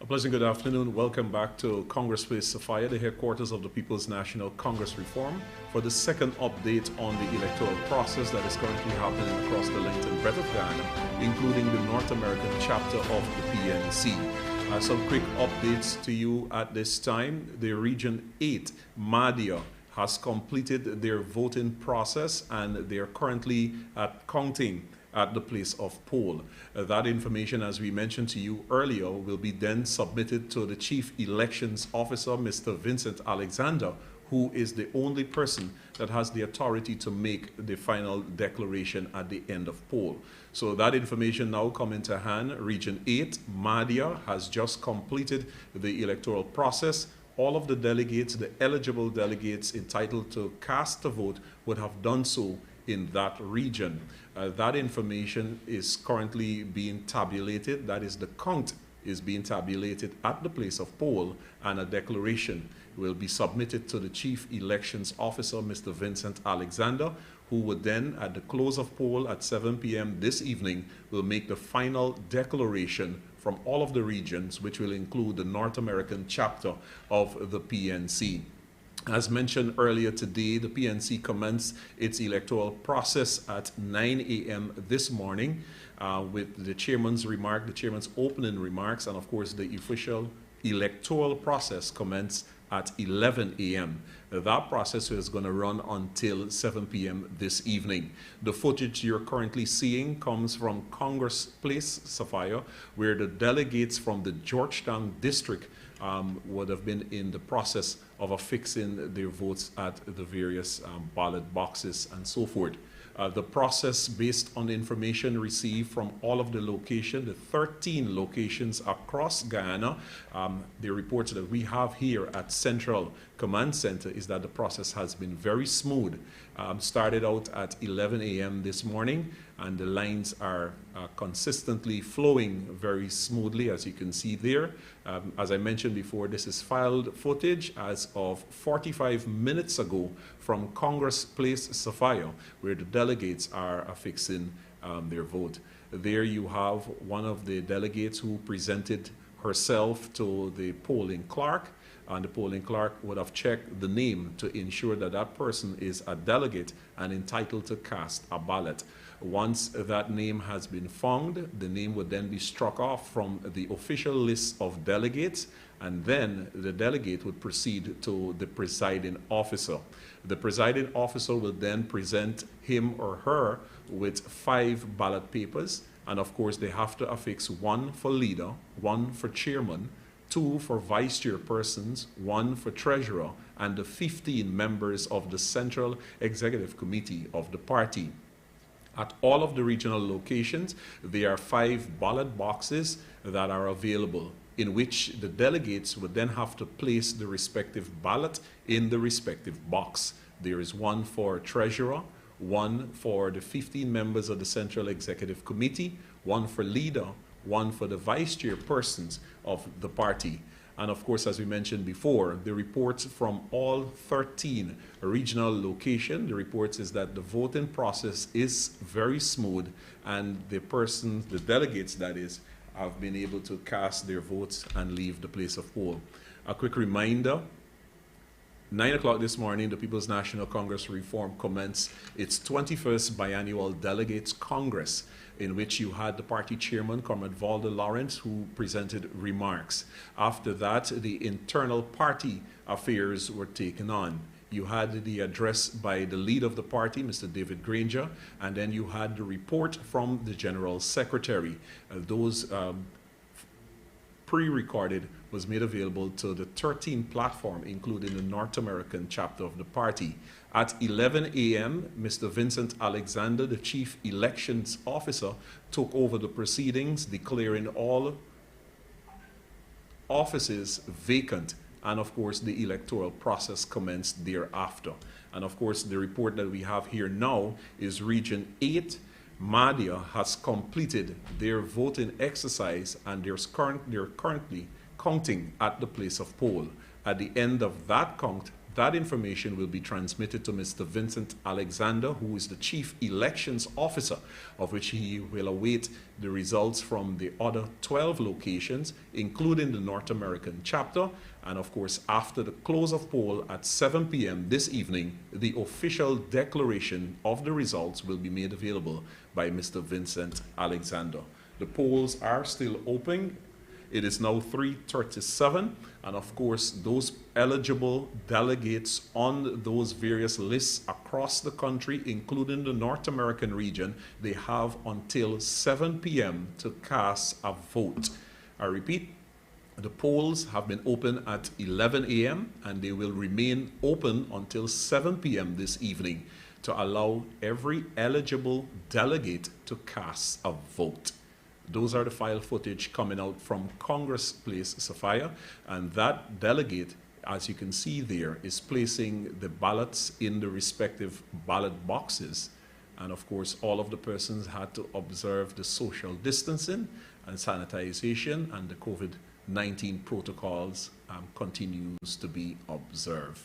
pleasant good afternoon. Welcome back to Congress Place, Sophia, the headquarters of the People's National Congress Reform, for the second update on the electoral process that is currently happening across the length and breadth of Ghana, including the North American chapter of the PNC. Some quick updates to you at this time. The Region 8, Mahdia, has completed their voting process and they are currently counting at the place of poll. That information, as we mentioned to you earlier, will be then submitted to the Chief Elections Officer, Mr. Vincent Alexander, who is the only person that has the authority to make the final declaration at the end of poll. So that information now come into hand. Region 8, Mahdia, has just completed the electoral process. All of the delegates, the eligible delegates entitled to cast a vote, would have done so in that region. That information is currently being tabulated. That is, the count is being tabulated at the place of poll, and a declaration will be submitted to the Chief Elections Officer, Mr. Vincent Alexander, who would then, at the close of poll at 7 p.m. this evening, will make the final declaration from all of the regions, which will include the North American chapter of the PNC. As mentioned earlier today, the PNC commenced its electoral process at 9 a.m. this morning with the chairman's opening remarks, and of course the official electoral process commenced at 11 a.m. That process is going to run until 7 p.m. this evening. The footage you're currently seeing comes from Congress Place, Sophia, where the delegates from the Georgetown district would have been in the process of affixing their votes at the various ballot boxes and so forth. The process, based on the information received from all of the locations, the 13 locations across Guyana, the reports that we have here at Central Command Center is that the process has been very smooth. Started out at 11 a.m. this morning, and the lines are consistently flowing very smoothly, as you can see there. As I mentioned before, this is filed footage as of 45 minutes ago from Congress Place, Sophia, where the delegates are affixing their vote. There you have one of the delegates who presented herself to the polling clerk, and the polling clerk would have checked the name to ensure that that person is a delegate and entitled to cast a ballot. Once that name has been found, the name would then be struck off from the official list of delegates, and then the delegate would proceed to the presiding officer. The presiding officer will then present him or her with 5 ballot papers, and of course they have to affix 1 for leader, 1 for chairman, 2 for vice chairpersons, 1 for treasurer, and the 15 members of the Central Executive Committee of the party. At all of the regional locations, there are 5 ballot boxes that are available, in which the delegates would then have to place the respective ballot in the respective box. There is 1 for treasurer, 1 for the 15 members of the Central Executive Committee, 1 for leader, 1 for the vice chairpersons of the party. And of course, as we mentioned before, the reports from all 13 regional locations, the reports is that the voting process is very smooth, and the delegates that is, have been able to cast their votes and leave the place of poll. A quick reminder, 9 o'clock this morning, the People's National Congress Reform commenced its 21st Biannual Delegates Congress, in which you had the party chairman, Comrade Valda Lawrence, who presented remarks. After that, the internal party affairs were taken on. You had the address by the lead of the party, Mr. David Granger, and then you had the report from the General Secretary. Those pre-recorded was made available to the 13 platform, including the North American chapter of the party. At 11 a.m., Mr. Vincent Alexander, the Chief Elections Officer, took over the proceedings, declaring all offices vacant, and of course the electoral process commenced thereafter. And of course the report that we have here now is Region 8, Mahdia, has completed their voting exercise, and they're currently counting at the place of poll. At the end of that count, That information will be transmitted to Mr. Vincent Alexander, who is the Chief Elections Officer, of which he will await the results from the other 12 locations, including the North American chapter. And of course, after the close of poll at 7 p.m. this evening, the official declaration of the results will be made available by Mr. Vincent Alexander. The polls are still open. It is now 3:37, and of course, those eligible delegates on those various lists across the country, including the North American region, they have until 7 p.m. to cast a vote. I repeat, the polls have been open at 11 a.m. and they will remain open until 7 p.m. this evening to allow every eligible delegate to cast a vote. Those are the file footage coming out from Congress Place, Sophia, and that delegate, as you can see there, is placing the ballots in the respective ballot boxes. And of course, all of the persons had to observe the social distancing and sanitization, and the COVID-19 protocols continues to be observed.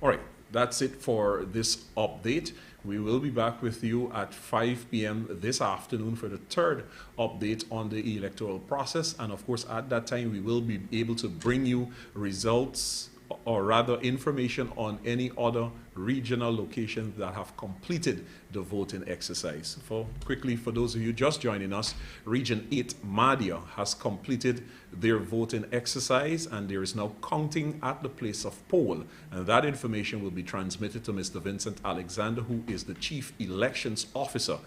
All right, that's it for this update. We will be back with you at 5 p.m. this afternoon for the third update on the electoral process. And of course, at that time, we will be able to bring you results, or rather information on any other regional locations that have completed the voting exercise. Quickly, for those of you just joining us, Region 8 Madhya has completed their voting exercise, and there is now counting at the place of poll, and that information will be transmitted to Mr. Vincent Alexander, who is the Chief Elections Officer.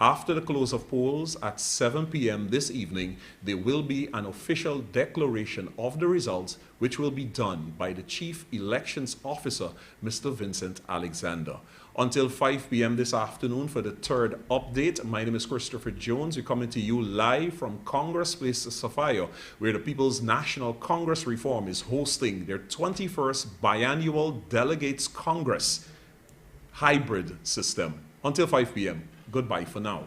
After the close of polls at 7 p.m. this evening, there will be an official declaration of the results, which will be done by the Chief Elections Officer, Mr. Vincent Alexander. Until 5 p.m. this afternoon for the third update, my name is Christopher Jones. We're coming to you live from Congress Place, Sophia, where the People's National Congress Reform is hosting their 21st Biannual Delegates Congress hybrid system. Until 5 p.m. Goodbye for now.